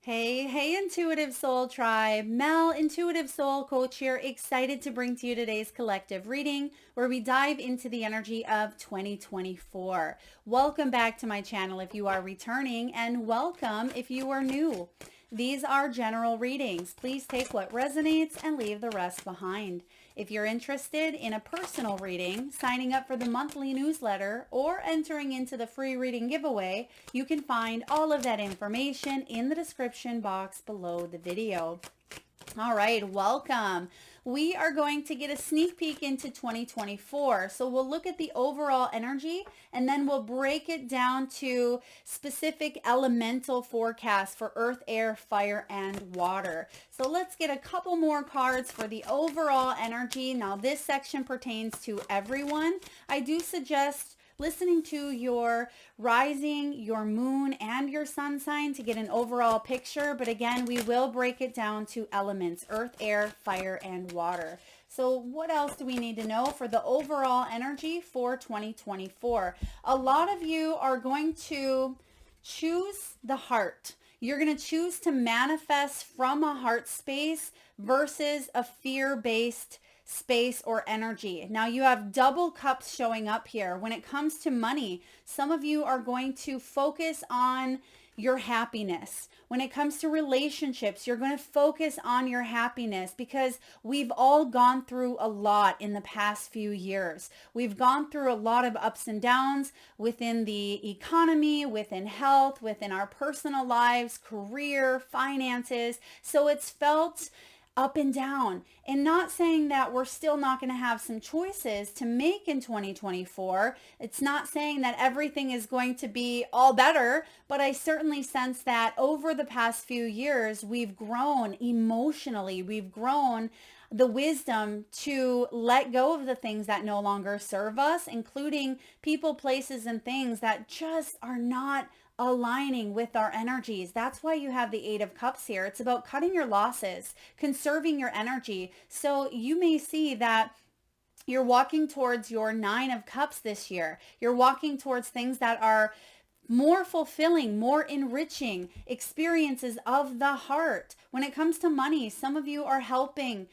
Hey, Intuitive Soul Tribe. Mel, Intuitive Soul Coach here, excited to bring to you today's collective reading where we dive into the energy of 2024. Welcome back to my channel if you are returning, and welcome if you are new. These are general readings. Please take what resonates and leave the rest behind. If you're interested in a personal reading, signing up for the monthly newsletter, or entering into the free reading giveaway, you can find all of that information in the description box below the video. All right, welcome. We are going to get a sneak peek into 2024. So we'll look at the overall energy and then we'll break it down to specific elemental forecasts for earth, air, fire, and water. So let's get a couple more cards for the overall energy. Now this section pertains to everyone. I do suggest listening to your rising, your moon, and your sun sign to get an overall picture. But again, we will break it down to elements: earth, air, fire, and water. So what else do we need to know for the overall energy for 2024? A lot of you are going to choose the heart. You're going to choose to manifest from a heart space versus a fear-based space or energy. Now you have double cups showing up here. When it comes to money, some of you are going to focus on your happiness. When it comes to relationships, you're going to focus on your happiness because we've all gone through a lot in the past few years. We've gone through a lot of ups and downs within the economy, within health, within our personal lives, career, finances. So it's felt up and down, and not saying that we're still not going to have some choices to make in 2024. It's not saying that everything is going to be all better, but I certainly sense that over the past few years, we've grown emotionally. We've grown the wisdom to let go of the things that no longer serve us, including people, places, and things that just are not aligning with our energies. That's why you have the Eight of Cups here. It's about cutting your losses, conserving your energy. So you may see that you're walking towards your Nine of Cups this year. You're walking towards things that are more fulfilling, more enriching experiences of the heart. When it comes to money, some of you are helping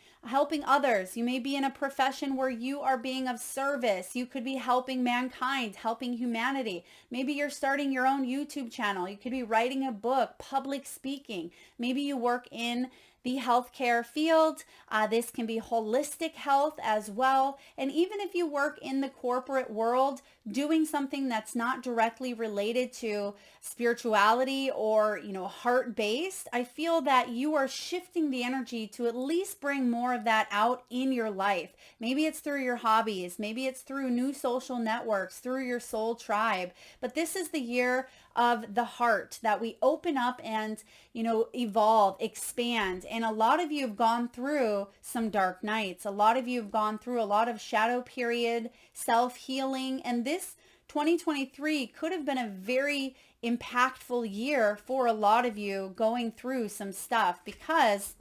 others. You may be in a profession where you are being of service. You could be helping mankind, helping humanity. Maybe you're starting your own YouTube channel. You could be writing a book, public speaking. Maybe you work in the healthcare field. This can be holistic health as well. And even if you work in the corporate world, doing something that's not directly related to spirituality or, heart-based, I feel that you are shifting the energy to at least bring more of that out in your life. Maybe it's through your hobbies. Maybe it's through new social networks, through your soul tribe. But this is the year of the heart that we open up and, evolve, expand. And a lot of you have gone through some dark nights. A lot of you have gone through a lot of shadow period, self-healing. And this 2023 could have been a very impactful year for a lot of you going through some stuff because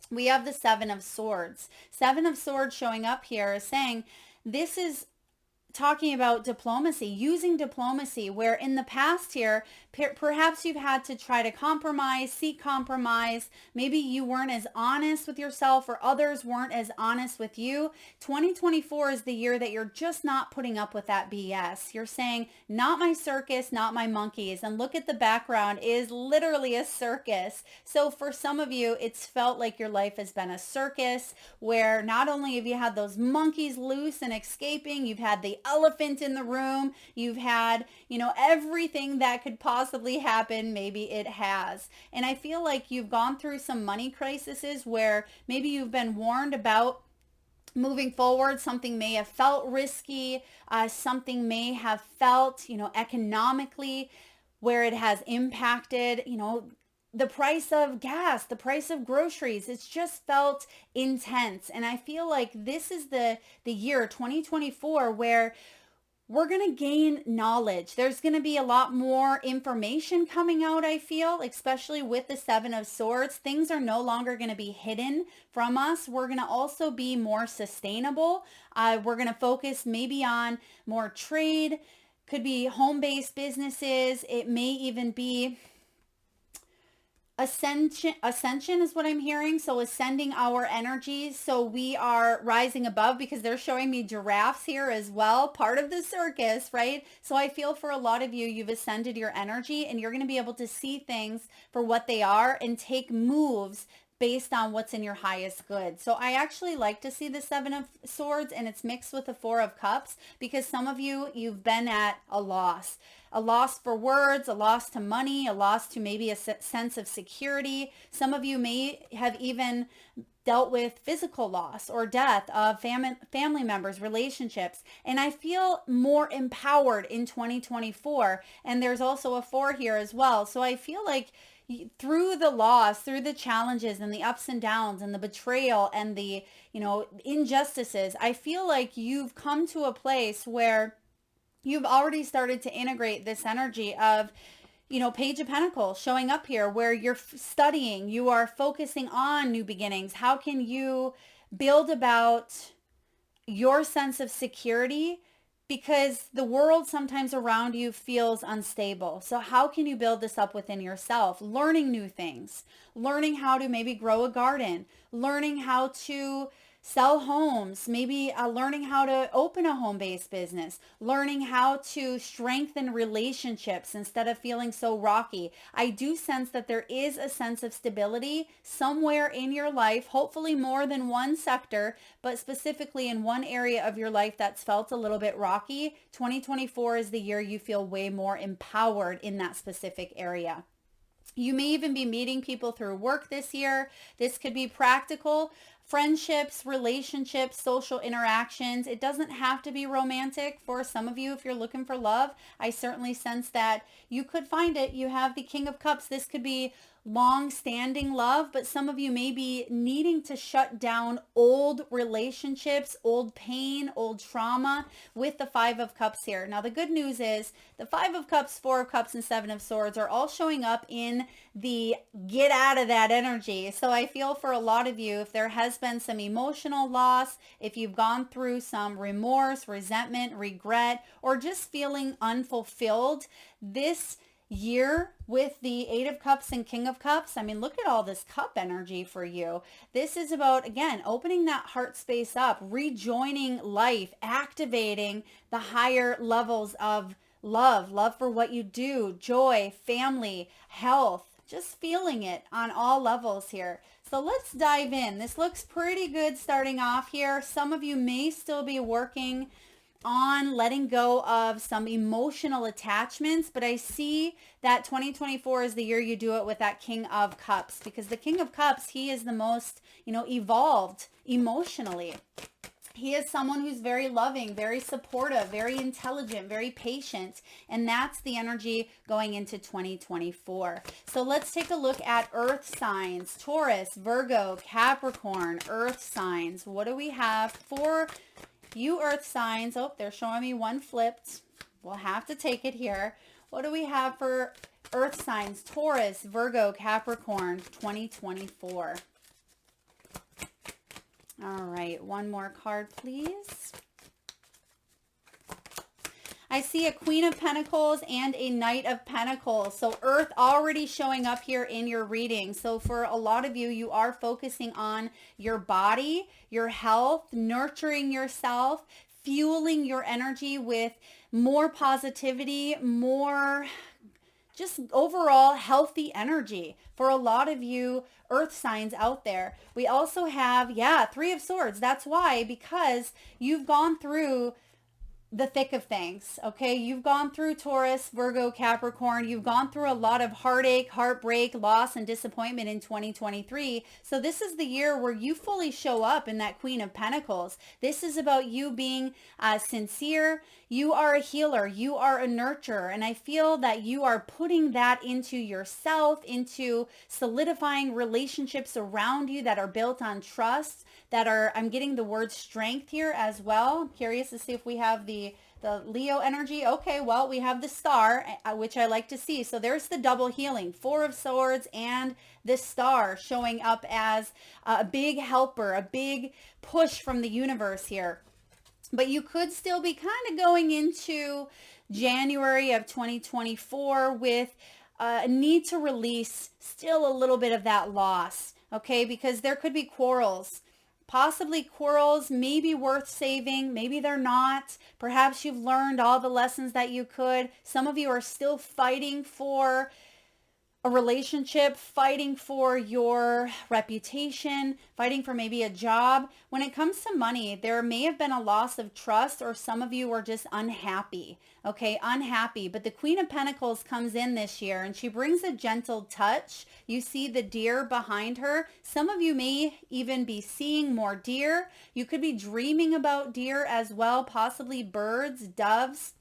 we have the Seven of Swords. Seven of Swords showing up here is saying this is talking about diplomacy, using diplomacy, where in the past here, perhaps you've had to try to compromise, seek compromise. Maybe you weren't as honest with yourself or others weren't as honest with you. 2024 is the year that you're just not putting up with that BS. You're saying, not my circus, not my monkeys. And look at the background, it is literally a circus. So for some of you, it's felt like your life has been a circus where not only have you had those monkeys loose and escaping, you've had the elephant in the room, you've had, everything that could possibly happen, maybe it has. And I feel like you've gone through some money crises where maybe you've been warned about moving forward. Something may have felt risky, something may have felt, economically where it has impacted, the price of gas, the price of groceries. It's just felt intense. And I feel like this is the year 2024 where we're going to gain knowledge. There's going to be a lot more information coming out, I feel, especially with the Seven of Swords. Things are no longer going to be hidden from us. We're going to also be more sustainable. We're going to focus maybe on more trade, could be home-based businesses. It may even be ascension is what I'm hearing. So ascending our energies. So we are rising above, because they're showing me giraffes here as well, part of the circus, right? So I feel for a lot of you, you've ascended your energy and you're going to be able to see things for what they are and take moves based on what's in your highest good. So I actually like to see the Seven of Swords, and it's mixed with the Four of Cups, because some of you, you've been at a loss for words, a loss to money, a loss to maybe a sense of security. Some of you may have even dealt with physical loss or death of family members, relationships. And I feel more empowered in 2024. And there's also a 4 here as well. So I feel like through the loss, through the challenges and the ups and downs and the betrayal and the, injustices, I feel like you've come to a place where you've already started to integrate this energy of, Page of Pentacles showing up here, where you're studying, you are focusing on new beginnings. How can you build about your sense of security? Because the world sometimes around you feels unstable. So how can you build this up within yourself? Learning new things, learning how to maybe grow a garden, learning how to sell homes, maybe learning how to open a home-based business, learning how to strengthen relationships instead of feeling so rocky. I do sense that there is a sense of stability somewhere in your life, hopefully more than one sector, but specifically in one area of your life that's felt a little bit rocky. 2024 is the year you feel way more empowered in that specific area. You may even be meeting people through work this year. This could be practical friendships, relationships, social interactions. It doesn't have to be romantic for some of you. If you're looking for love, I certainly sense that you could find it. You have the King of Cups. This could be long-standing love, but some of you may be needing to shut down old relationships, old pain, old trauma with the Five of Cups here. Now, the good news is the Five of Cups, Four of Cups, and Seven of Swords are all showing up in the get out of that energy. So I feel for a lot of you, if there has been some emotional loss, if you've gone through some remorse, resentment, regret, or just feeling unfulfilled, this year with the Eight of Cups and King of Cups, look at all this cup energy for you. This is about, again, opening that heart space up, rejoining life, activating the higher levels of love for what you do, joy, family, health, just feeling it on all levels here. So let's dive in. This looks pretty good starting off here. Some of you may still be working on letting go of some emotional attachments, but I see that 2024 is the year you do it with that King of Cups, because the King of Cups, he is the most, evolved emotionally. He is someone who's very loving, very supportive, very intelligent, very patient, and that's the energy going into 2024. So let's take a look at earth signs. Taurus, Virgo, Capricorn, earth signs. What do we have for you earth signs? Oh, they're showing me one flipped. We'll have to take it here. What do we have for earth signs? Taurus, Virgo, Capricorn, 2024. All right, one more card, please. I see a Queen of Pentacles and a Knight of Pentacles. So Earth already showing up here in your reading. So for a lot of you, you are focusing on your body, your health, nurturing yourself, fueling your energy with more positivity, more just overall healthy energy for a lot of you earth signs out there. We also have, Three of Swords. That's why, because you've gone through the thick of things, okay? You've gone through Taurus, Virgo, Capricorn. You've gone through a lot of heartache, heartbreak, loss, and disappointment in 2023. So this is the year where you fully show up in that Queen of Pentacles. This is about you being sincere. You are a healer. You are a nurturer. And I feel that you are putting that into yourself, into solidifying relationships around you that are built on trust, that are, I'm getting the word strength here as well. I'm curious to see if we have the Leo energy. Okay, well, we have the Star, which I like to see. So there's the double healing, Four of Swords and the Star showing up as a big helper, a big push from the universe here. But you could still be kind of going into January of 2024 with a need to release still a little bit of that loss, okay? Because there could be quarrels. Possibly quarrels may be worth saving. Maybe they're not. Perhaps you've learned all the lessons that you could. Some of you are still fighting for a relationship, fighting for your reputation, fighting for maybe a job. When it comes to money, there may have been a loss of trust, or some of you are just unhappy. Okay, unhappy. But the Queen of Pentacles comes in this year and she brings a gentle touch. You see the deer behind her. Some of you may even be seeing more deer. You could be dreaming about deer as well, possibly birds, doves,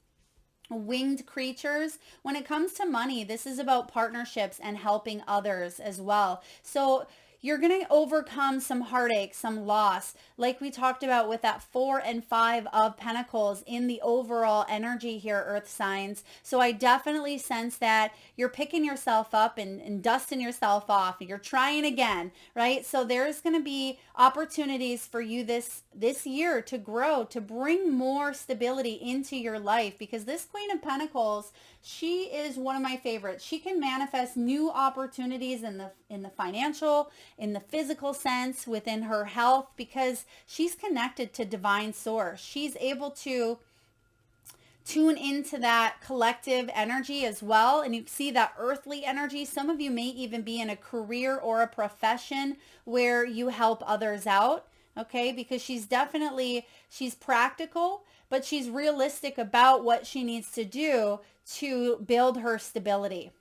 winged creatures. When it comes to money, this is about partnerships and helping others as well. So you're going to overcome some heartache, some loss, like we talked about with that 4 and 5 of Pentacles in the overall energy here, Earth signs. So I definitely sense that you're picking yourself up and dusting yourself off. You're trying again, right? So there's going to be opportunities for you this year to grow, to bring more stability into your life, because this Queen of Pentacles, she is one of my favorites. She can manifest new opportunities in the financial, in the physical sense, within her health, because she's connected to divine source. She's able to tune into that collective energy as well. And you see that earthly energy. Some of you may even be in a career or a profession where you help others out. Okay, because she's practical, but she's realistic about what she needs to do to build her stability.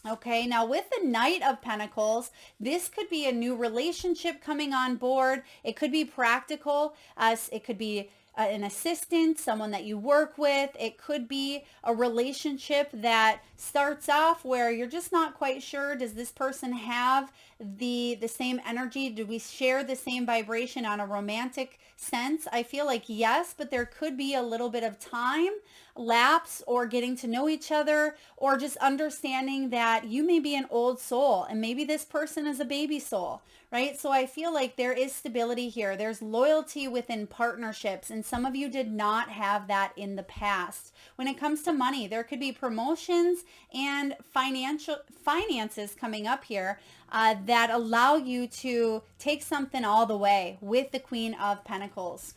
Okay, now with the Knight of Pentacles, this could be a new relationship coming on board. It could be practical. It could be an assistant, someone that you work with. It could be a relationship that starts off where you're just not quite sure, does this person have the same energy? Do we share the same vibration on a romantic sense? I feel like yes, but there could be a little bit of time lapse, or getting to know each other, or just understanding that you may be an old soul and maybe this person is a baby soul, right? So I feel like there is stability here. There's loyalty within partnerships, and some of you did not have that in the past. When it comes to money, there could be promotions and finances coming up here that allow you to take something all the way with the Queen of Pentacles.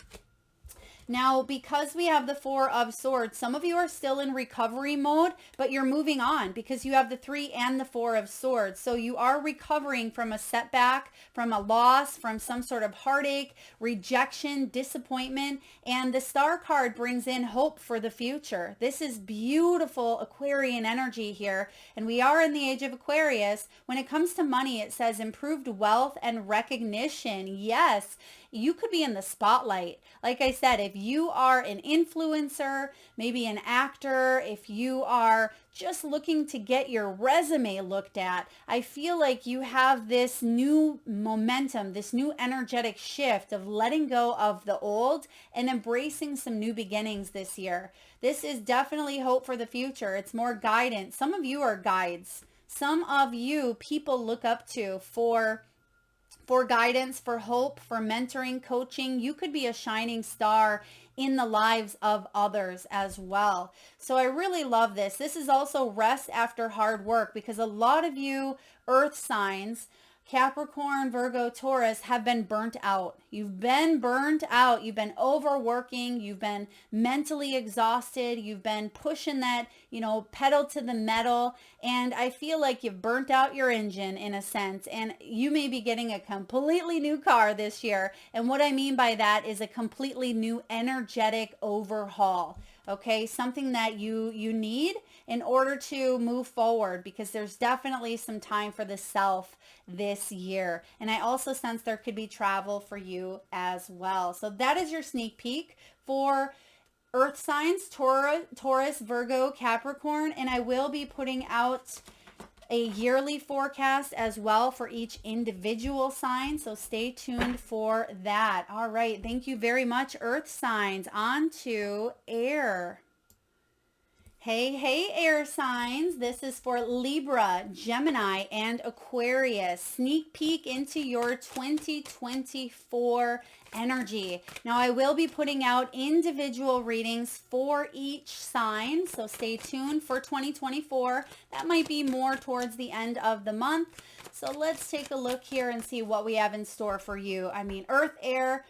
Now, because we have the 4 of Swords, some of you are still in recovery mode, but you're moving on because you have the 3 and the 4 of Swords. So you are recovering from a setback, from a loss, from some sort of heartache, rejection, disappointment. And the Star card brings in hope for the future. This is beautiful Aquarian energy here. And we are in the age of Aquarius. When it comes to money, it says improved wealth and recognition. Yes. You could be in the spotlight. Like I said, if you are an influencer, maybe an actor, if you are just looking to get your resume looked at, I feel like you have this new momentum, this new energetic shift of letting go of the old and embracing some new beginnings this year. This is definitely hope for the future. It's more guidance. Some of you are guides. Some of you people look up to for guidance, for hope, for mentoring, coaching. You could be a shining star in the lives of others as well. So I really love this. This is also rest after hard work, because a lot of you earth signs, Capricorn, Virgo, Taurus, have been burnt out. You've been burnt out. You've been overworking. You've been mentally exhausted. You've been pushing that, pedal to the metal. And I feel like you've burnt out your engine in a sense. And you may be getting a completely new car this year. And what I mean by that is a completely new energetic overhaul. Okay, something that you need in order to move forward, because there's definitely some time for the self this year. And I also sense there could be travel for you as well. So that is your sneak peek for earth signs, Taurus, Virgo, Capricorn. And I will be putting out a yearly forecast as well for each individual sign. So stay tuned for that. All right. Thank you very much, earth signs. On to air. Hey, hey, air signs. This is for Libra, Gemini, and Aquarius. Sneak peek into your 2024 energy. Now, I will be putting out individual readings for each sign, so stay tuned for 2024. That might be more towards the end of the month. So let's take a look here and see what we have in store for you. I mean, Earth, air,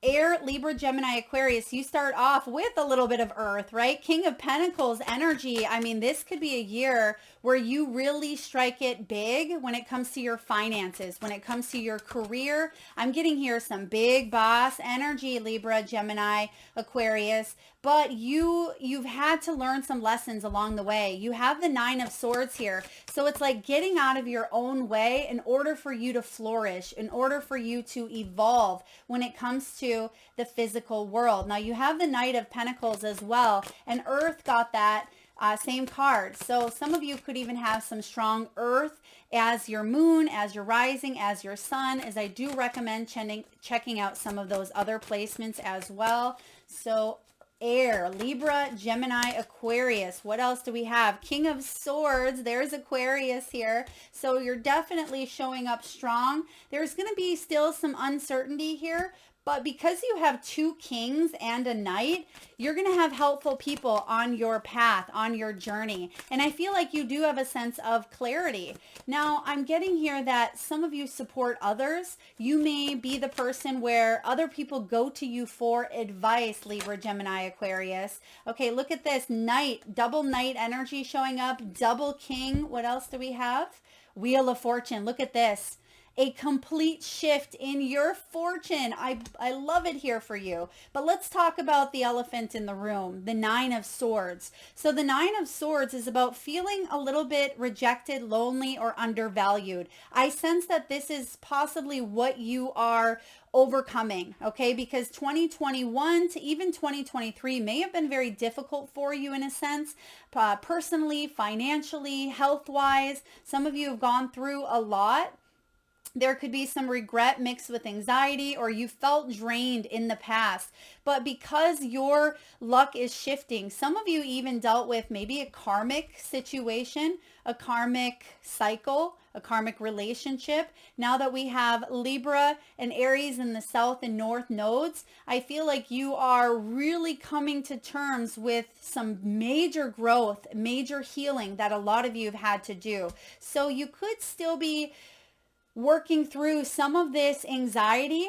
air, Libra, Gemini, Aquarius, you start off with a little bit of earth, right? King of Pentacles energy. I mean, this could be a year where you really strike it big when it comes to your finances, when it comes to your career. I'm getting here some big boss energy, Libra, Gemini, Aquarius, but you've had to learn some lessons along the way. You have the Nine of Swords here. So it's like getting out of your own way in order for you to flourish, in order for you to evolve when it comes to the physical world. Now you have the Knight of Pentacles as well, and Earth got that same card. So some of you could even have some strong earth as your moon, as your rising, as your sun, as I do recommend checking out some of those other placements as well. So air, Libra, Gemini, Aquarius. What else do we have? King of Swords. There's Aquarius here. So you're definitely showing up strong. There's going to be still some uncertainty here, but because you have two kings and a knight, you're going to have helpful people on your path, on your journey. And I feel like you do have a sense of clarity. Now, I'm getting here that some of you support others. You may be the person where other people go to you for advice, Libra, Gemini, Aquarius. Okay, look at this. Knight, double knight energy showing up, double king. What else do we have? Wheel of Fortune. Look at this. A complete shift in your fortune. I love it here for you. But let's talk about the elephant in the room, the Nine of Swords. So the Nine of Swords is about feeling a little bit rejected, lonely, or undervalued. I sense that this is possibly what you are overcoming, okay? Because 2021 to even 2023 may have been very difficult for you in a sense, personally, financially, health-wise. Some of you have gone through a lot. There could be some regret mixed with anxiety, or you felt drained in the past. But because your luck is shifting, some of you even dealt with maybe a karmic situation, a karmic cycle, a karmic relationship. Now that we have Libra and Aries in the south and north nodes, I feel like you are really coming to terms with some major growth, major healing that a lot of you have had to do. So you could still be working through some of this anxiety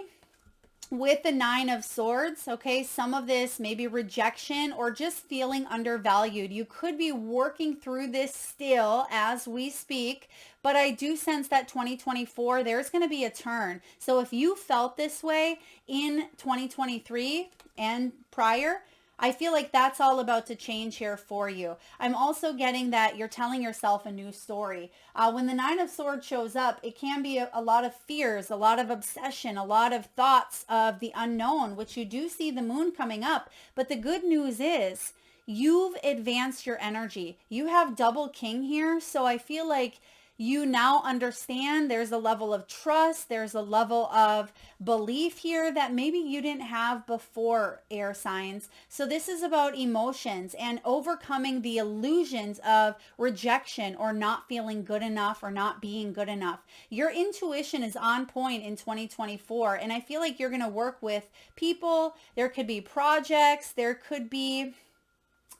with the Nine of Swords, okay? Some of this maybe rejection or just feeling undervalued. You could be working through this still as we speak, but I do sense that 2024, there's going to be a turn. So if you felt this way in 2023 and prior, I feel like that's all about to change here for you. I'm also getting that you're telling yourself a new story. When the Nine of Swords shows up, it can be a lot of fears, a lot of obsession, a lot of thoughts of the unknown, which you do see the moon coming up. But the good news is you've advanced your energy. You have double king here. So I feel like you now understand there's a level of trust, there's a level of belief here that maybe you didn't have before, air signs. So this is about emotions and overcoming the illusions of rejection or not feeling good enough or not being good enough. Your intuition is on point in 2024, and I feel like you're going to work with people. There could be projects, there could be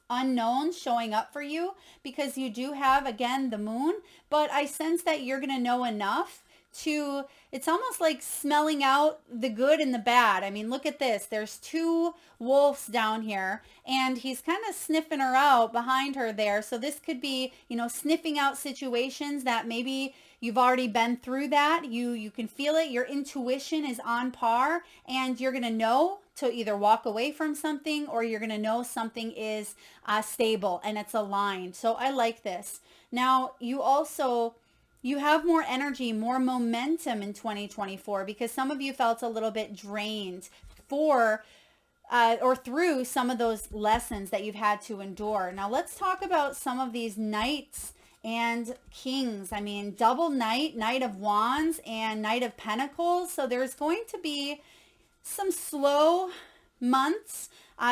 unknowns showing up for you because you do have, again, the moon, but I sense that you're going to know enough to, it's almost like smelling out the good and the bad. I mean, look at this. There's two wolves down here and he's kind of sniffing her out behind her there. So this could be, sniffing out situations that maybe you've already been through that. You can feel it. Your intuition is on par and you're going to know to either walk away from something or you're going to know something is stable and it's aligned. So I like this. Now, you have more energy, more momentum in 2024 because some of you felt a little bit drained or through some of those lessons that you've had to endure. Now, let's talk about some of these knights and kings. I mean, double knight, Knight of Wands and Knight of Pentacles. So there's going to be some slow months,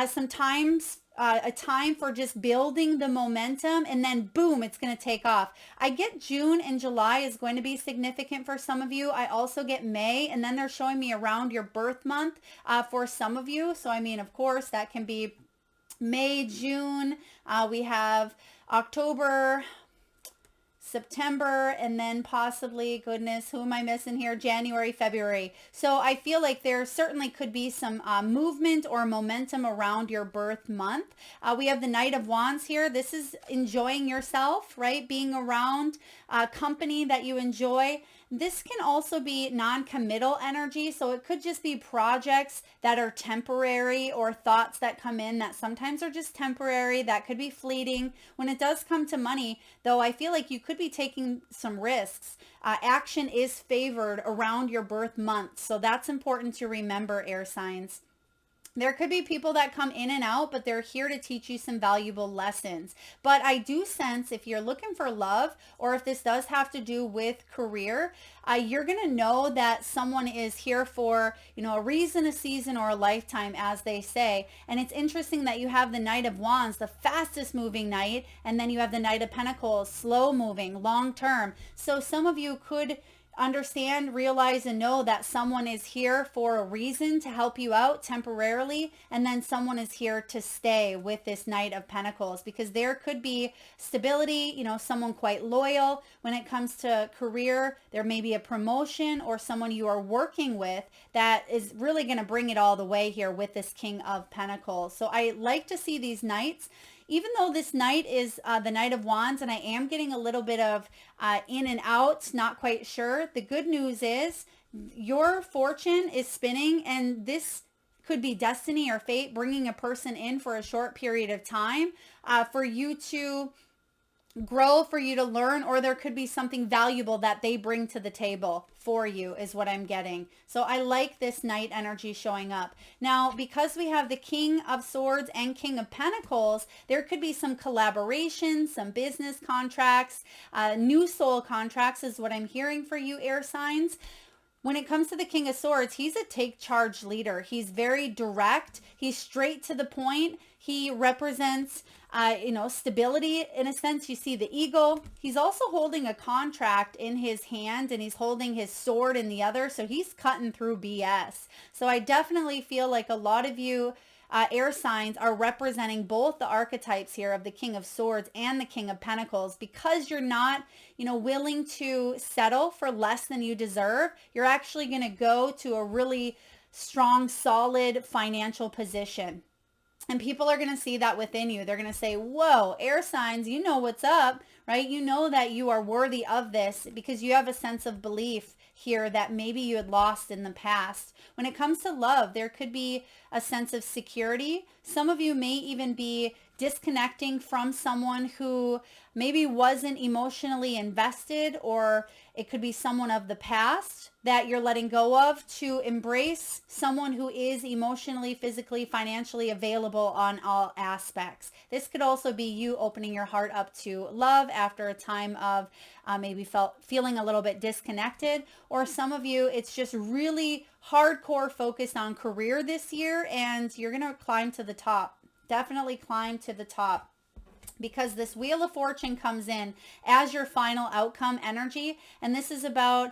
some times a time for just building the momentum, and then boom, it's going to take off. I get June and July is going to be significant for some of you. I also get May, and then they're showing me around your birth month for some of you. So I mean, of course, that can be May, June. We have October, September, and then possibly, goodness, who am I missing here? January, February. So I feel like there certainly could be some movement or momentum around your birth month. We have the Knight of Wands here. This is enjoying yourself, right? Being around company that you enjoy. This can also be non-committal energy, so it could just be projects that are temporary or thoughts that come in that sometimes are just temporary, that could be fleeting. When it does come to money, though, I feel like you could be taking some risks. Action is favored around your birth month, so that's important to remember, air signs. There could be people that come in and out, but they're here to teach you some valuable lessons. But I do sense if you're looking for love, or if this does have to do with career, you're going to know that someone is here for, a reason, a season, or a lifetime, as they say. And it's interesting that you have the Knight of Wands, the fastest moving knight, and then you have the Knight of Pentacles, slow moving, long term. So some of you could understand, realize, and know that someone is here for a reason to help you out temporarily, and then someone is here to stay with this Knight of Pentacles, because there could be stability, someone quite loyal. When it comes to career, there may be a promotion or someone you are working with that is really going to bring it all the way here with this King of Pentacles. So I like to see these knights. Even though this knight is the Knight of Wands, and I am getting a little bit of in and out, not quite sure. The good news is your fortune is spinning, and this could be destiny or fate bringing a person in for a short period of time for you to grow, for you to learn, or there could be something valuable that they bring to the table for you, is what I'm getting. So I like this knight energy showing up. Now, because we have the King of Swords and King of Pentacles, there could be some collaboration, some business contracts, new soul contracts is what I'm hearing for you, air signs. When it comes to the King of Swords, he's a take charge leader. He's very direct. He's straight to the point. He represents, stability in a sense. You see the eagle. He's also holding a contract in his hand, and he's holding his sword in the other. So he's cutting through BS. So I definitely feel like a lot of you air signs are representing both the archetypes here of the King of Swords and the King of Pentacles, because you're not, willing to settle for less than you deserve. You're actually going to go to a really strong, solid financial position. And people are going to see that within you. They're going to say, whoa, air signs, you know what's up, right? You know that you are worthy of this because you have a sense of belief here that maybe you had lost in the past. When it comes to love, there could be a sense of security. Some of you may even be disconnecting from someone who maybe wasn't emotionally invested, or it could be someone of the past that you're letting go of to embrace someone who is emotionally, physically, financially available on all aspects. This could also be you opening your heart up to love after a time of maybe feeling a little bit disconnected, or some of you, it's just really hardcore focused on career this year, and you're going to climb to the top. Definitely climb to the top, because this Wheel of Fortune comes in as your final outcome energy. And this is about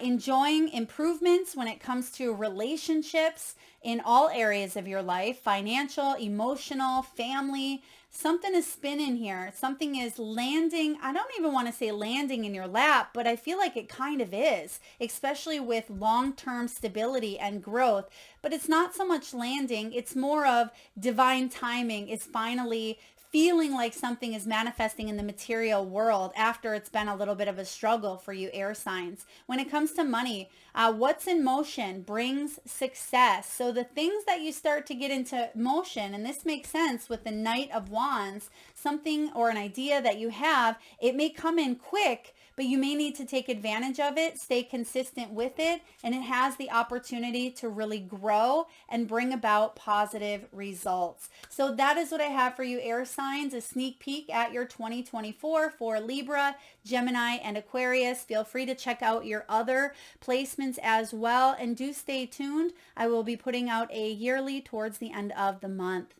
enjoying improvements when it comes to relationships in all areas of your life, financial, emotional, family. Something is spinning here. Something is landing. I don't even want to say landing in your lap, but I feel like it kind of is, especially with long-term stability and growth. But it's not so much landing. It's more of divine timing is finally feeling like something is manifesting in the material world after it's been a little bit of a struggle for you air signs. When it comes to money, what's in motion brings success. So the things that you start to get into motion, and this makes sense with the Knight of Wands, something or an idea that you have, it may come in quick, but you may need to take advantage of it, stay consistent with it, and it has the opportunity to really grow and bring about positive results. So that is what I have for you, air signs, a sneak peek at your 2024 for Libra, Gemini, and Aquarius. Feel free to check out your other placements as well, and do stay tuned. I will be putting out a yearly towards the end of the month.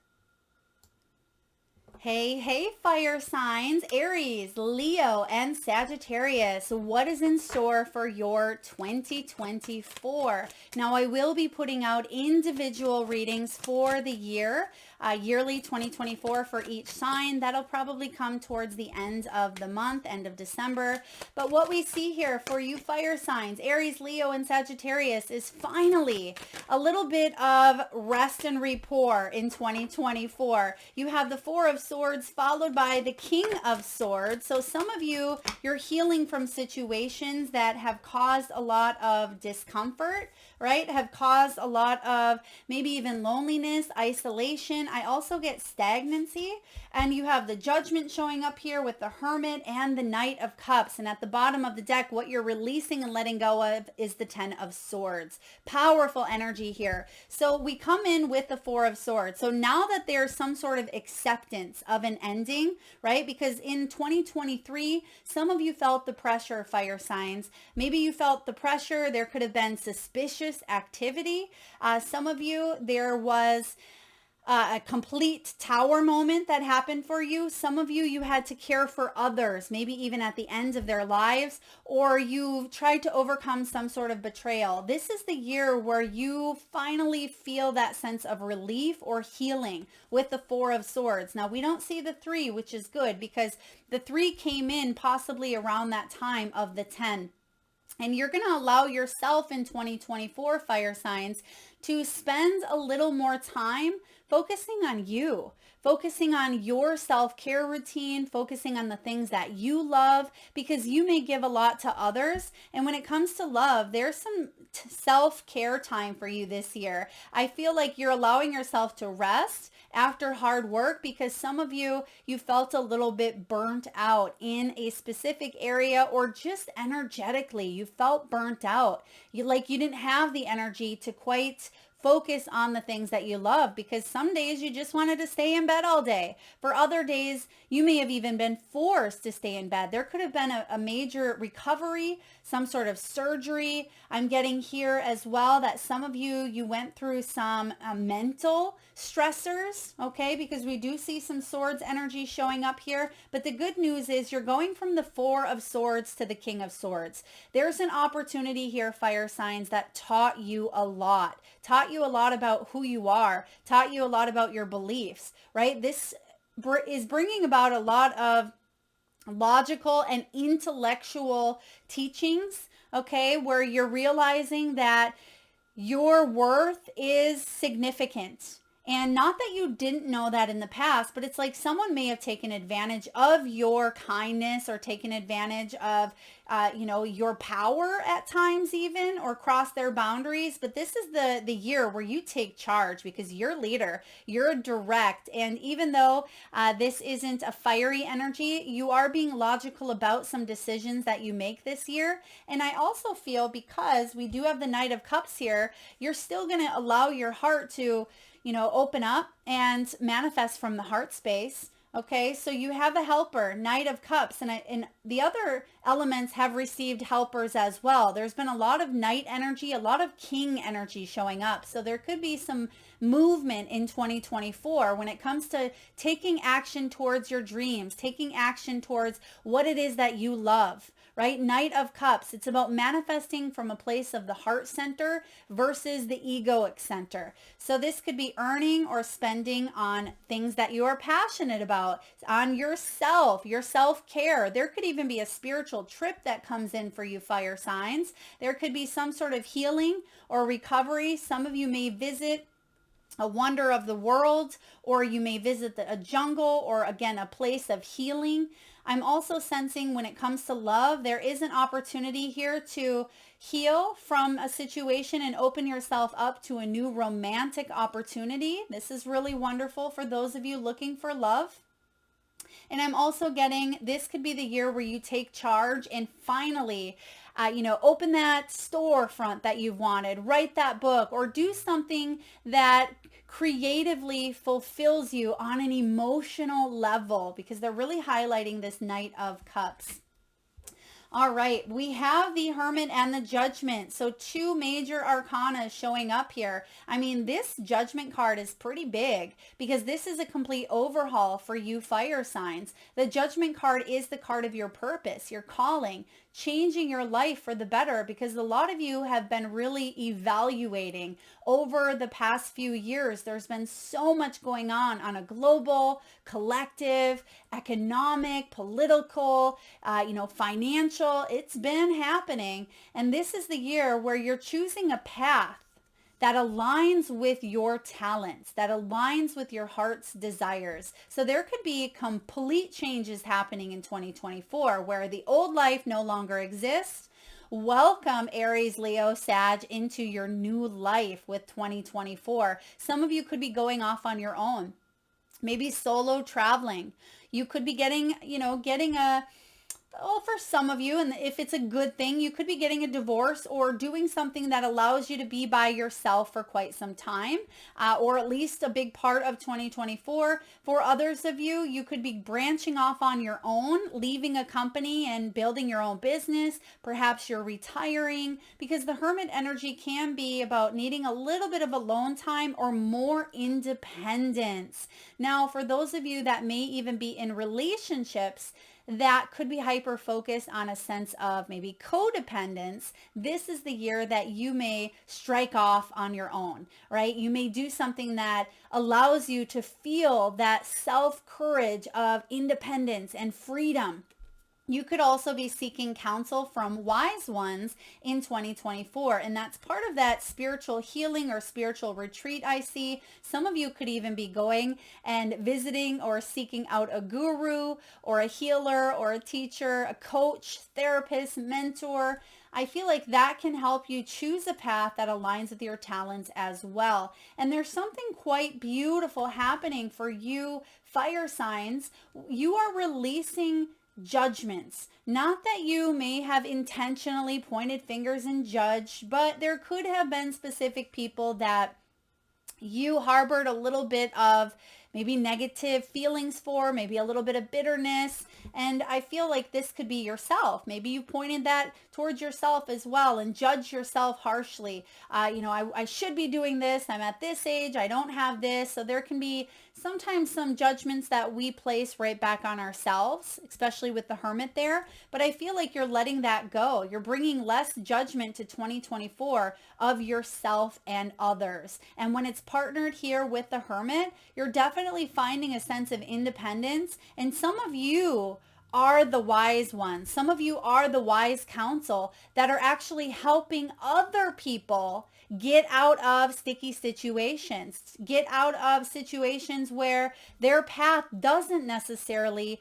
Hey, fire signs, Aries, Leo, and Sagittarius. What is in store for your 2024? Now, I will be putting out individual readings for the year, yearly 2024 for each sign. That'll probably come towards the end of the month, end of December. But what we see here for you fire signs, Aries, Leo, and Sagittarius, is finally a little bit of rest and rapport in 2024. You have the Four of Swords followed by the King of Swords. So some of you, you're healing from situations that have caused a lot of discomfort, right? Have caused a lot of maybe even loneliness, isolation. I also get stagnancy. And you have the Judgment showing up here with the Hermit and the Knight of Cups. And at the bottom of the deck, what you're releasing and letting go of is the Ten of Swords. Powerful energy here. So we come in with the Four of Swords. So now that there's some sort of acceptance of an ending, right? Because in 2023, some of you felt the pressure, fire signs. Maybe you felt the pressure. There could have been suspicious activity. Some of you, there was a complete tower moment that happened for you. Some of you, you had to care for others, maybe even at the end of their lives, or you tried to overcome some sort of betrayal. This is the year where you finally feel that sense of relief or healing with the Four of Swords. Now, we don't see the three, which is good because the three came in possibly around that time of the 10. And you're going to allow yourself in 2024, fire signs, to spend a little more time focusing on you, focusing on your self-care routine, focusing on the things that you love, because you may give a lot to others. And when it comes to love, there's some self-care time for you this year. I feel like you're allowing yourself to rest after hard work because some of you, you felt a little bit burnt out in a specific area or just energetically, you felt burnt out. You didn't have the energy to quite focus on the things that you love because some days you just wanted to stay in bed all day. For other days, you may have even been forced to stay in bed. There could have been a major recovery, some sort of surgery. I'm getting here as well that some of you, you went through some mental stressors, okay? Because we do see some swords energy showing up here. But the good news is you're going from the Four of Swords to the King of Swords. There's an opportunity here, fire signs, that taught you a lot about who you are, taught you a lot about your beliefs, right? This is bringing about a lot of logical and intellectual teachings, okay, where you're realizing that your worth is significant. And not that you didn't know that in the past, but it's like someone may have taken advantage of your kindness or taken advantage of, your power at times even, or cross their boundaries. But this is the year where you take charge because you're leader, you're direct. And even though this isn't a fiery energy, you are being logical about some decisions that you make this year. And I also feel because we do have the Knight of Cups here, you're still going to allow your heart to open up and manifest from the heart space. Okay, so you have a helper, Knight of Cups, and the other elements have received helpers as well. There's been a lot of Knight energy, a lot of King energy showing up. So there could be some movement in 2024 when it comes to taking action towards your dreams, taking action towards what it is that you love. Right? Knight of Cups. It's about manifesting from a place of the heart center versus the egoic center. So this could be earning or spending on things that you are passionate about, on yourself, your self-care. There could even be a spiritual trip that comes in for you, fire signs. There could be some sort of healing or recovery. Some of you may visit a wonder of the world, or you may visit a jungle, or again, a place of healing. I'm also sensing when it comes to love, there is an opportunity here to heal from a situation and open yourself up to a new romantic opportunity. This is really wonderful for those of you looking for love. And I'm also getting, this could be the year where you take charge and finally, open that storefront that you've wanted, write that book, or do something that creatively fulfills you on an emotional level, because they're really highlighting this Knight of Cups. All right, we have the Hermit and the Judgment. So two major arcana showing up here. I mean, this Judgment card is pretty big because this is a complete overhaul for you fire signs. The Judgment card is the card of your purpose, your calling, changing your life for the better, because a lot of you have been really evaluating over the past few years. There's been so much going on a global, collective, economic, political, financial. It's been happening. And this is the year where you're choosing a path that aligns with your talents, that aligns with your heart's desires. So there could be complete changes happening in 2024 where the old life no longer exists. Welcome Aries, Leo, Sag into your new life with 2024. Some of you could be going off on your own, maybe solo traveling. You could be getting for some of you, and if it's a good thing, you could be getting a divorce or doing something that allows you to be by yourself for quite some time, or at least a big part of 2024. For others of you, you could be branching off on your own, leaving a company and building your own business. Perhaps you're retiring, because the Hermit energy can be about needing a little bit of alone time or more independence. Now, for those of you that may even be in relationships, that could be hyper focused on a sense of maybe codependence. This is the year that you may strike off on your own, right? You may do something that allows you to feel that self-courage of independence and freedom. You could also be seeking counsel from wise ones in 2024. And that's part of that spiritual healing or spiritual retreat I see. Some of you could even be going and visiting or seeking out a guru or a healer or a teacher, a coach, therapist, mentor. I feel like that can help you choose a path that aligns with your talents as well. And there's something quite beautiful happening for you fire signs. You are releasing judgments. Not that you may have intentionally pointed fingers and judged, but there could have been specific people that you harbored a little bit of maybe negative feelings for, maybe a little bit of bitterness. And I feel like this could be yourself. Maybe you pointed that towards yourself as well and judge yourself harshly. I should be doing this. I'm at this age. I don't have this. So there can be sometimes some judgments that we place right back on ourselves, especially with the Hermit there. But I feel like you're letting that go. You're bringing less judgment to 2024 of yourself and others. And when it's partnered here with the Hermit, you're definitely finding a sense of independence. And some of you are the wise ones. Some of you are the wise counsel that are actually helping other people get out of sticky situations, get out of situations where their path doesn't necessarily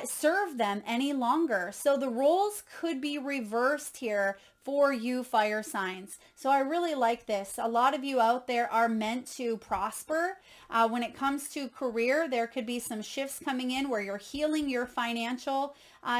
serve them any longer. So the roles could be reversed here for you fire signs. So I really like this. A lot of you out there are meant to prosper. When it comes to career, there could be some shifts coming in where you're healing your financial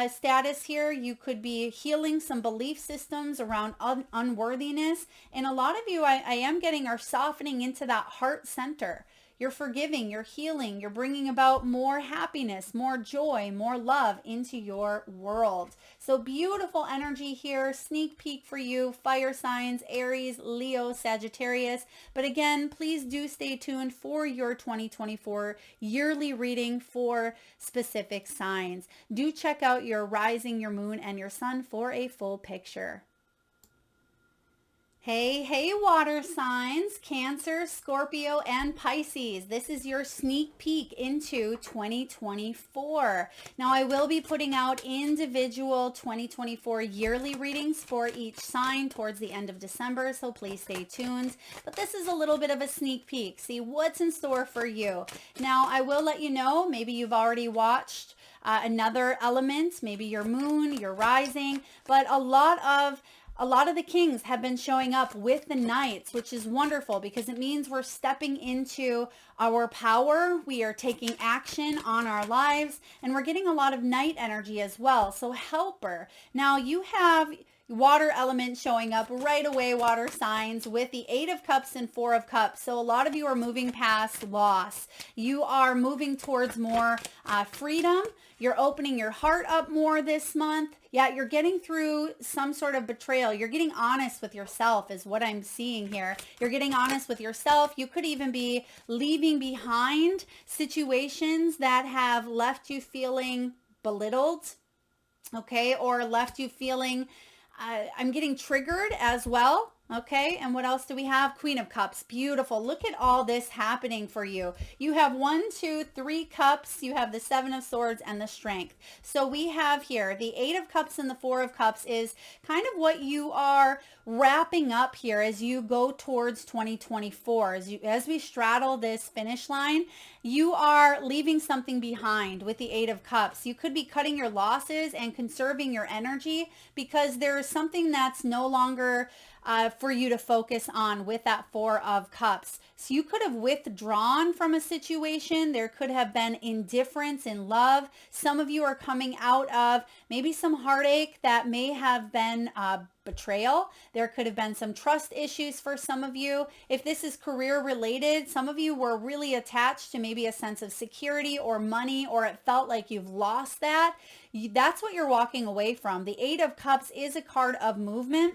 status here. You could be healing some belief systems around unworthiness. And a lot of you, I am getting, are softening into that heart center. You're forgiving, you're healing, you're bringing about more happiness, more joy, more love into your world. So beautiful energy here. Sneak peek for you, fire signs, Aries, Leo, Sagittarius. But again, please do stay tuned for your 2024 yearly reading for specific signs. Do check out your rising, your moon, and your sun for a full picture. Hey, water signs, Cancer, Scorpio, and Pisces. This is your sneak peek into 2024. Now, I will be putting out individual 2024 yearly readings for each sign towards the end of December, so please stay tuned. But this is a little bit of a sneak peek. See what's in store for you. Now, I will let you know, maybe you've already watched another element, maybe your moon, your rising, but a lot of the kings have been showing up with the knights, which is wonderful because it means we're stepping into our power. We are taking action on our lives, and we're getting a lot of knight energy as well. So helper. Now you have water element showing up right away, water signs, with the 8 of Cups and 4 of Cups. So a lot of you are moving past loss. You are moving towards more freedom. You're opening your heart up more this month. Yeah, you're getting through some sort of betrayal. You're getting honest with yourself is what I'm seeing here. You're getting honest with yourself. You could even be leaving behind situations that have left you feeling belittled, okay, or left you feeling I'm getting triggered as well. Okay, and what else do we have? Queen of Cups. Beautiful. Look at all this happening for you. You have 1, 2, 3 cups. You have the 7 of Swords and the Strength. So we have here the 8 of Cups and the 4 of Cups is kind of what you are wrapping up here as you go towards 2024. As we straddle this finish line, you are leaving something behind with the 8 of Cups. You could be cutting your losses and conserving your energy because there is something that's no longer for you to focus on with that 4 of Cups. So you could have withdrawn from a situation. There could have been indifference in love. Some of you are coming out of maybe some heartache that may have been betrayal. There could have been some trust issues for some of you. If this is career related, some of you were really attached to maybe a sense of security or money, or it felt like you've lost that. That's what you're walking away from. The 8 of Cups is a card of movement.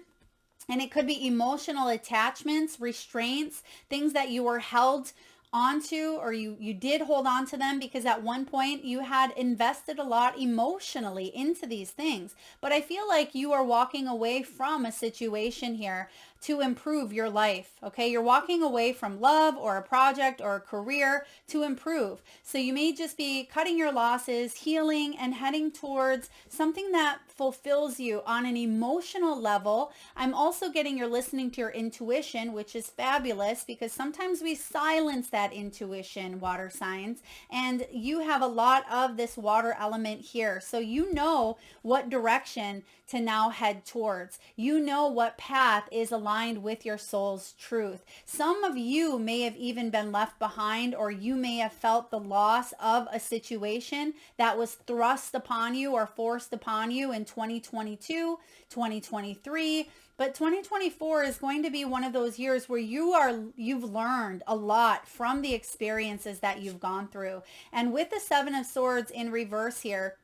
And it could be emotional attachments, restraints, things that you were held onto, or you did hold on to them because at one point you had invested a lot emotionally into these things. But I feel like you are walking away from a situation here to improve your life. Okay, you're walking away from love or a project or a career to improve. So you may just be cutting your losses, healing, and heading towards something that fulfills you on an emotional level. I'm also getting you're listening to your intuition, which is fabulous because sometimes we silence that intuition, water signs, and you have a lot of this water element here. So you know what direction to now head towards. You know what path is aligned with your soul's truth. Some of you may have even been left behind, or you may have felt the loss of a situation that was thrust upon you or forced upon you in 2022, 2023. But 2024 is going to be one of those years where you've learned a lot from the experiences that you've gone through. And with the 7 of Swords in reverse here,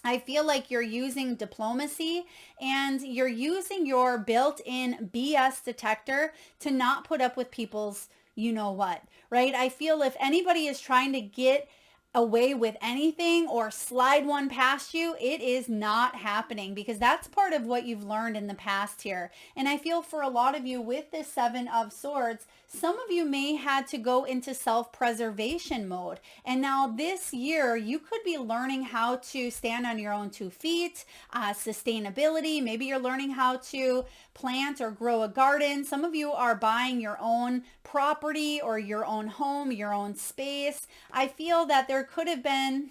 I feel like you're using diplomacy and you're using your built-in BS detector to not put up with people's you know what, right? I feel if anybody is trying to get away with anything or slide one past you, it is not happening because that's part of what you've learned in the past here. And I feel for a lot of you with this 7 of Swords, some of you may had to go into self-preservation mode. And now this year, you could be learning how to stand on your own 2 feet, sustainability. Maybe you're learning how to plant or grow a garden. Some of you are buying your own property or your own home, your own space. I feel that there could have been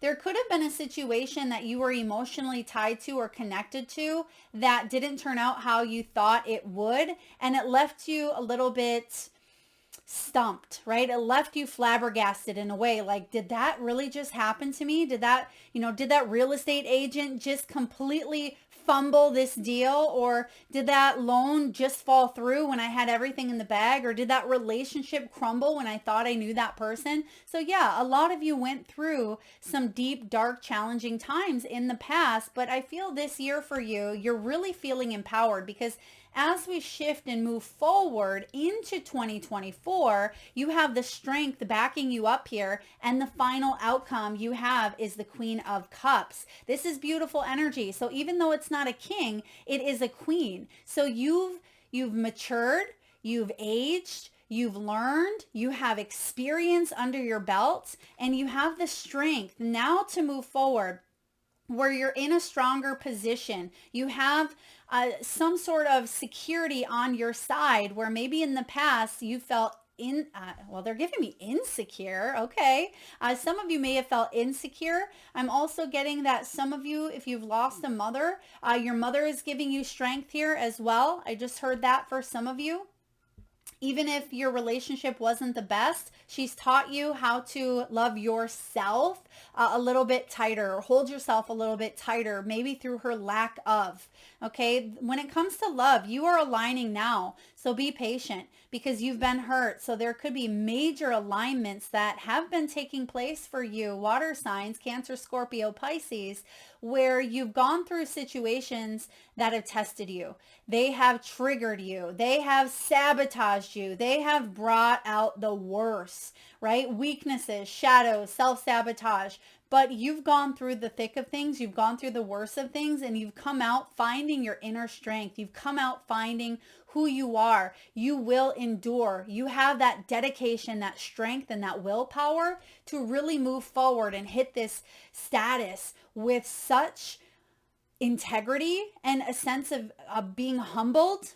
a situation that you were emotionally tied to or connected to that didn't turn out how you thought it would, and it left you a little bit stumped, right? It left you flabbergasted in a way, like, did that really just happen to me? Did that real estate agent just completely fumble this deal? Or did that loan just fall through when I had everything in the bag? Or did that relationship crumble when I thought I knew that person? So yeah, a lot of you went through some deep, dark, challenging times in the past, but I feel this year for you, you're really feeling empowered because as we shift and move forward into 2024, you have the strength backing you up here, and the final outcome you have is the Queen of Cups. This is beautiful energy. So even though it's not a king, it is a queen. So you've matured, you've aged, you've learned, you have experience under your belt, and you have the strength now to move forward where you're in a stronger position. You have some sort of security on your side where maybe in the past you felt they're giving me insecure. Okay. Some of you may have felt insecure. I'm also getting that some of you, if you've lost a mother, your mother is giving you strength here as well. I just heard that for some of you. Even if your relationship wasn't the best, she's taught you how to love yourself a little bit tighter, or hold yourself a little bit tighter, maybe through her lack of. Okay. When it comes to love, you are aligning now. So be patient because you've been hurt. So there could be major alignments that have been taking place for you, water signs, Cancer, Scorpio, Pisces, where you've gone through situations that have tested you. They have triggered you. They have sabotaged you. They have brought out the worst, right? Weaknesses, shadows, self-sabotage. But you've gone through the thick of things. You've gone through the worst of things, and you've come out finding your inner strength. You've come out finding who you are. You will endure. You have that dedication, that strength, and that willpower to really move forward and hit this status with such integrity and a sense of being humbled,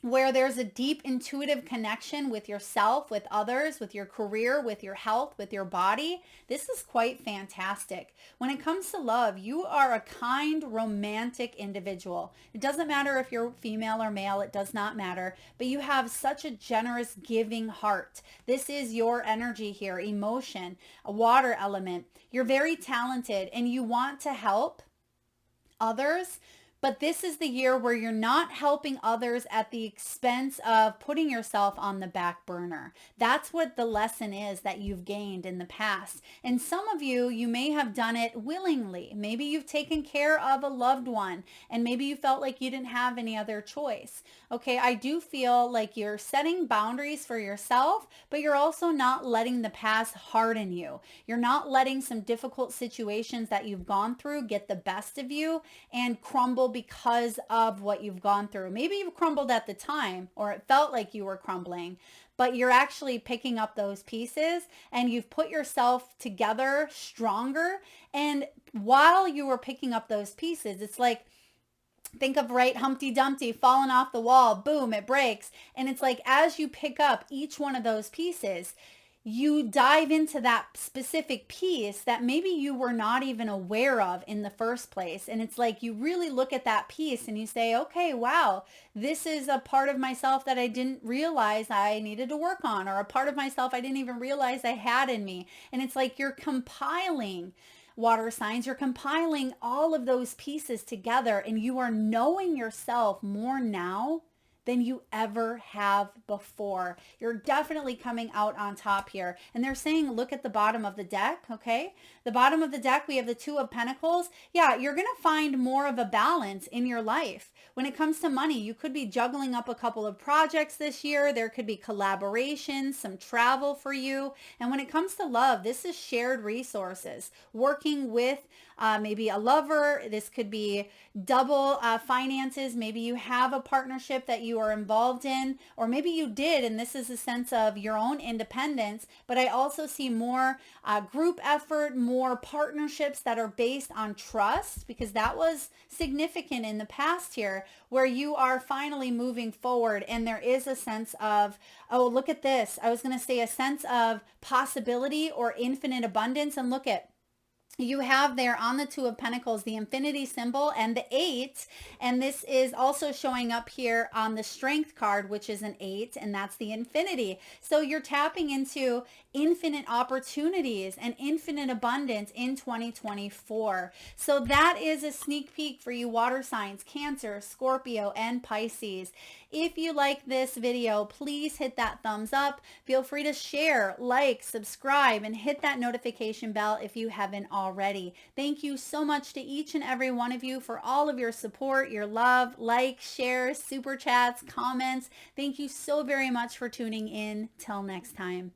where there's a deep intuitive connection with yourself, with others, with your career, with your health, with your body. This is quite fantastic. When it comes to love, you are a kind, romantic individual. It doesn't matter if you're female or male, it does not matter, but you have such a generous, giving heart. This is your energy here, emotion, a water element. You're very talented and you want to help others, but this is the year where you're not helping others at the expense of putting yourself on the back burner. That's what the lesson is that you've gained in the past. And some of you, you may have done it willingly. Maybe you've taken care of a loved one and maybe you felt like you didn't have any other choice. Okay, I do feel like you're setting boundaries for yourself, but you're also not letting the past harden you. You're not letting some difficult situations that you've gone through get the best of you and crumble because of what you've gone through. Maybe you've crumbled at the time, or it felt like you were crumbling, but you're actually picking up those pieces and you've put yourself together stronger. And while you were picking up those pieces, it's like, think of, right, Humpty Dumpty falling off the wall, boom, it breaks. And it's like, as you pick up each one of those pieces, you dive into that specific piece that maybe you were not even aware of in the first place. And it's like you really look at that piece and you say, okay, wow, this is a part of myself that I didn't realize I needed to work on, or a part of myself I didn't even realize I had in me. And it's like you're compiling, water signs, you're compiling all of those pieces together, and you are knowing yourself more now than you ever have before. You're definitely coming out on top here. And they're saying, look at the bottom of the deck, okay? The bottom of the deck, we have the Two of Pentacles. Yeah, you're going to find more of a balance in your life. When it comes to money, you could be juggling up a couple of projects this year. There could be collaborations, some travel for you. And when it comes to love, this is shared resources. Working with maybe a lover. This could be double finances. Maybe you have a partnership that you are involved in, or maybe you did, and this is a sense of your own independence. But I also see more group effort, more partnerships that are based on trust, because that was significant in the past here, where you are finally moving forward. And there is a sense of, oh, look at this. I was going to say a sense of possibility or infinite abundance. And look at, you have there on the Two of Pentacles, the infinity symbol and the 8. And this is also showing up here on the Strength card, which is an 8, and that's the infinity. So you're tapping into infinite opportunities and infinite abundance in 2024. So that is a sneak peek for you water signs, Cancer, Scorpio, and Pisces. If you like this video, please hit that thumbs up. Feel free to share, like, subscribe, and hit that notification bell if you haven't already. Thank you so much to each and every one of you for all of your support, your love, like, share, super chats, comments. Thank you so very much for tuning in. Till next time.